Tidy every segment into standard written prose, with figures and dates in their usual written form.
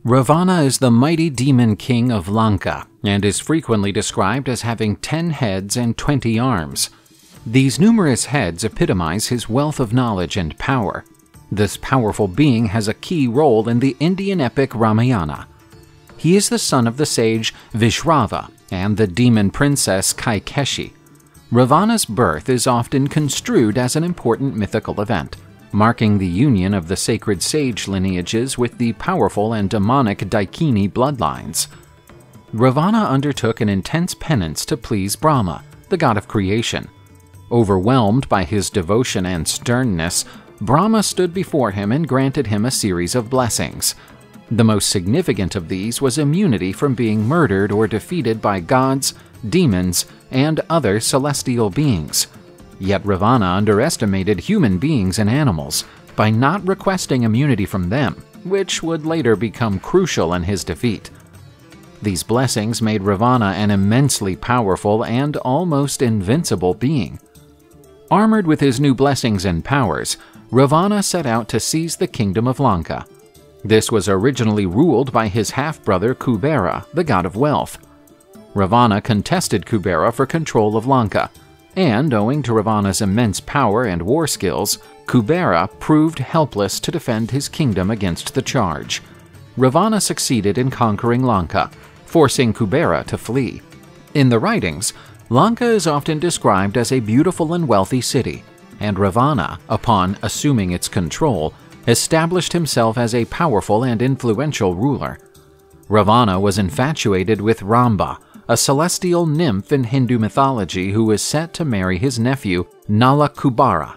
Ravana is the mighty demon king of Lanka and is frequently described as having 10 heads and 20 arms. These numerous heads epitomize his wealth of knowledge and power. This powerful being has a key role in the Indian epic Ramayana. He is the son of the sage Vishrava and the demon princess Kaikeshi. Ravana's birth is often construed as an important mythical event, marking the union of the sacred sage lineages with the powerful and demonic Dakini bloodlines. Ravana undertook an intense penance to please Brahma, the god of creation. Overwhelmed by his devotion and sternness, Brahma stood before him and granted him a series of blessings. The most significant of these was immunity from being murdered or defeated by gods, demons, and other celestial beings. Yet Ravana underestimated human beings and animals by not requesting immunity from them, which would later become crucial in his defeat. These blessings made Ravana an immensely powerful and almost invincible being. Armored with his new blessings and powers, Ravana set out to seize the kingdom of Lanka. This was originally ruled by his half-brother Kubera, the god of wealth. Ravana contested Kubera for control of Lanka, and owing to Ravana's immense power and war skills, Kubera proved helpless to defend his kingdom against the charge. Ravana succeeded in conquering Lanka, forcing Kubera to flee. In the writings, Lanka is often described as a beautiful and wealthy city, and Ravana, upon assuming its control, established himself as a powerful and influential ruler. Ravana was infatuated with Ramba, a celestial nymph in Hindu mythology who is set to marry his nephew, Nala Kubara.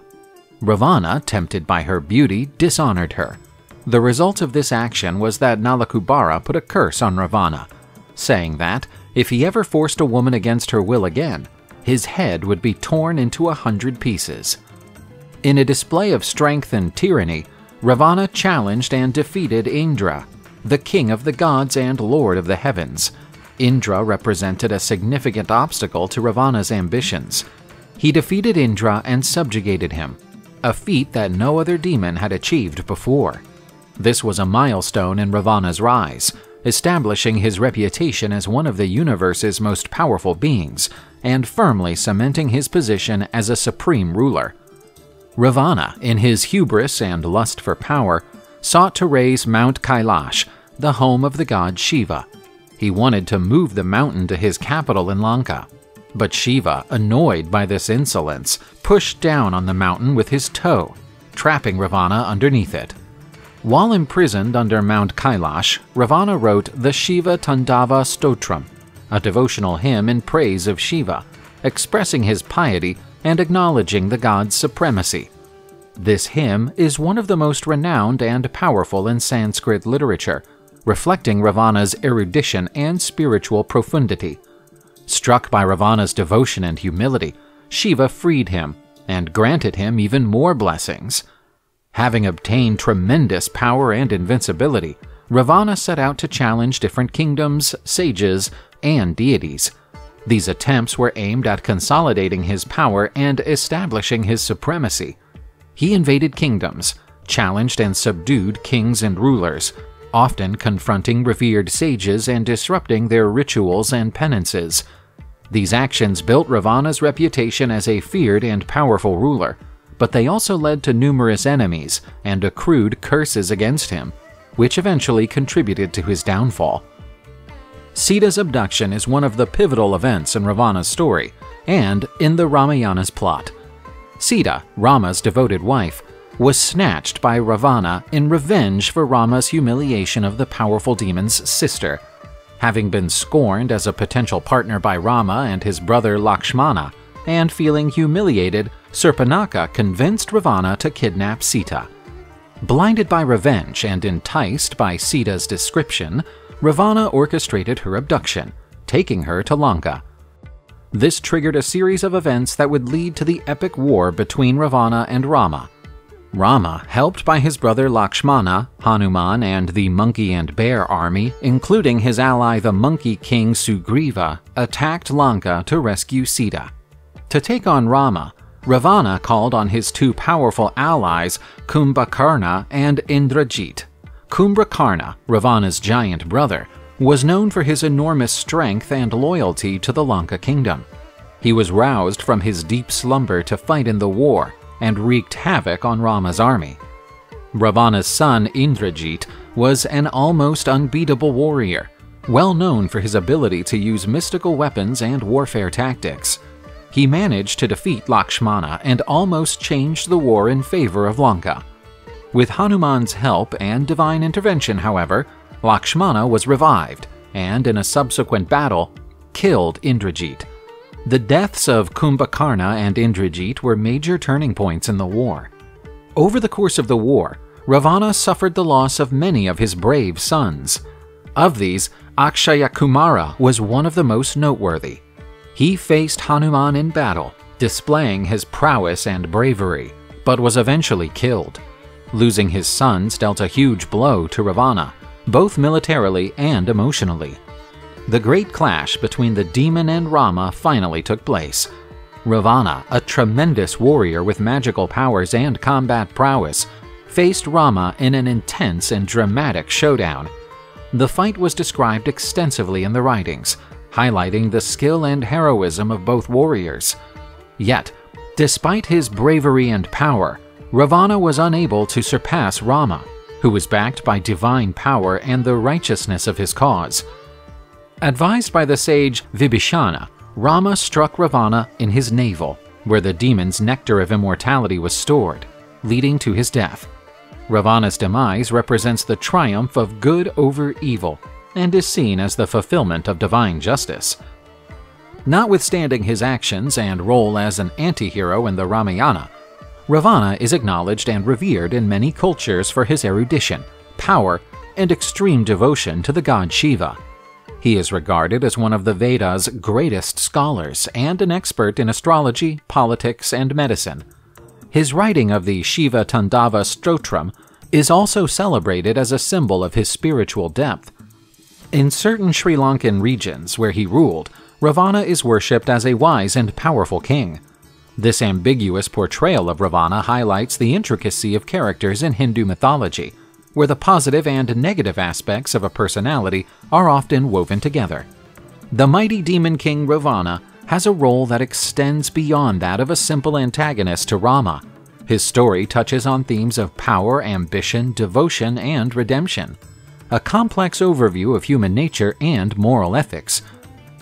Ravana, tempted by her beauty, dishonored her. The result of this action was that Nala Kubara put a curse on Ravana, saying that, if he ever forced a woman against her will again, his head would be torn into 100 pieces. In a display of strength and tyranny, Ravana challenged and defeated Indra, the king of the gods and lord of the heavens. Indra represented a significant obstacle to Ravana's ambitions. He defeated Indra and subjugated him, a feat that no other demon had achieved before. This was a milestone in Ravana's rise, establishing his reputation as one of the universe's most powerful beings and firmly cementing his position as a supreme ruler. Ravana, in his hubris and lust for power, sought to raise Mount Kailash, the home of the god Shiva. He wanted to move the mountain to his capital in Lanka, but Shiva, annoyed by this insolence, pushed down on the mountain with his toe, trapping Ravana underneath it. While imprisoned under Mount Kailash, Ravana wrote the Shiva Tandava Stotram, a devotional hymn in praise of Shiva, expressing his piety and acknowledging the god's supremacy. This hymn is one of the most renowned and powerful in Sanskrit literature, reflecting Ravana's erudition and spiritual profundity. Struck by Ravana's devotion and humility, Shiva freed him and granted him even more blessings. Having obtained tremendous power and invincibility, Ravana set out to challenge different kingdoms, sages, and deities. These attempts were aimed at consolidating his power and establishing his supremacy. He invaded kingdoms, challenged and subdued kings and rulers, often confronting revered sages and disrupting their rituals and penances. These actions built Ravana's reputation as a feared and powerful ruler, but they also led to numerous enemies and accrued curses against him, which eventually contributed to his downfall. Sita's abduction is one of the pivotal events in Ravana's story and in the Ramayana's plot. Sita, Rama's devoted wife, was snatched by Ravana in revenge for Rama's humiliation of the powerful demon's sister. Having been scorned as a potential partner by Rama and his brother Lakshmana, and feeling humiliated, Surpanaka convinced Ravana to kidnap Sita. Blinded by revenge and enticed by Sita's description, Ravana orchestrated her abduction, taking her to Lanka. This triggered a series of events that would lead to the epic war between Ravana and Rama. Rama, helped by his brother Lakshmana, Hanuman, and the monkey and bear army, including his ally the monkey king Sugriva, attacked Lanka to rescue Sita. To take on Rama, Ravana called on his two powerful allies Kumbhakarna and Indrajit. Kumbhakarna, Ravana's giant brother, was known for his enormous strength and loyalty to the Lanka kingdom. He was roused from his deep slumber to fight in the war and wreaked havoc on Rama's army. Ravana's son Indrajit was an almost unbeatable warrior, well known for his ability to use mystical weapons and warfare tactics. He managed to defeat Lakshmana and almost changed the war in favor of Lanka. With Hanuman's help and divine intervention, however, Lakshmana was revived and, in a subsequent battle, killed Indrajit. The deaths of Kumbhakarna and Indrajit were major turning points in the war. Over the course of the war, Ravana suffered the loss of many of his brave sons. Of these, Akshaya Kumara was one of the most noteworthy. He faced Hanuman in battle, displaying his prowess and bravery, but was eventually killed. Losing his sons dealt a huge blow to Ravana, both militarily and emotionally. The great clash between the demon and Rama finally took place. Ravana, a tremendous warrior with magical powers and combat prowess, faced Rama in an intense and dramatic showdown. The fight was described extensively in the writings, highlighting the skill and heroism of both warriors. Yet, despite his bravery and power, Ravana was unable to surpass Rama, who was backed by divine power and the righteousness of his cause. Advised by the sage Vibhishana, Rama struck Ravana in his navel, where the demon's nectar of immortality was stored, leading to his death. Ravana's demise represents the triumph of good over evil and is seen as the fulfillment of divine justice. Notwithstanding his actions and role as an anti-hero in the Ramayana, Ravana is acknowledged and revered in many cultures for his erudition, power, and extreme devotion to the god Shiva. He is regarded as one of the Vedas' greatest scholars and an expert in astrology, politics, and medicine. His writing of the Shiva Tandava Stotram is also celebrated as a symbol of his spiritual depth. In certain Sri Lankan regions where he ruled, Ravana is worshipped as a wise and powerful king. This ambiguous portrayal of Ravana highlights the intricacy of characters in Hindu mythology, where the positive and negative aspects of a personality are often woven together. The mighty demon king Ravana has a role that extends beyond that of a simple antagonist to Rama. His story touches on themes of power, ambition, devotion, and redemption, a complex overview of human nature and moral ethics.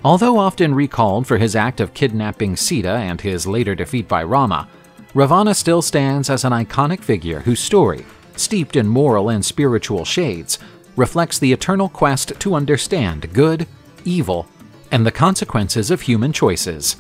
Although often recalled for his act of kidnapping Sita and his later defeat by Rama, Ravana still stands as an iconic figure whose story, steeped in moral and spiritual shades, reflects the eternal quest to understand good, evil, and the consequences of human choices.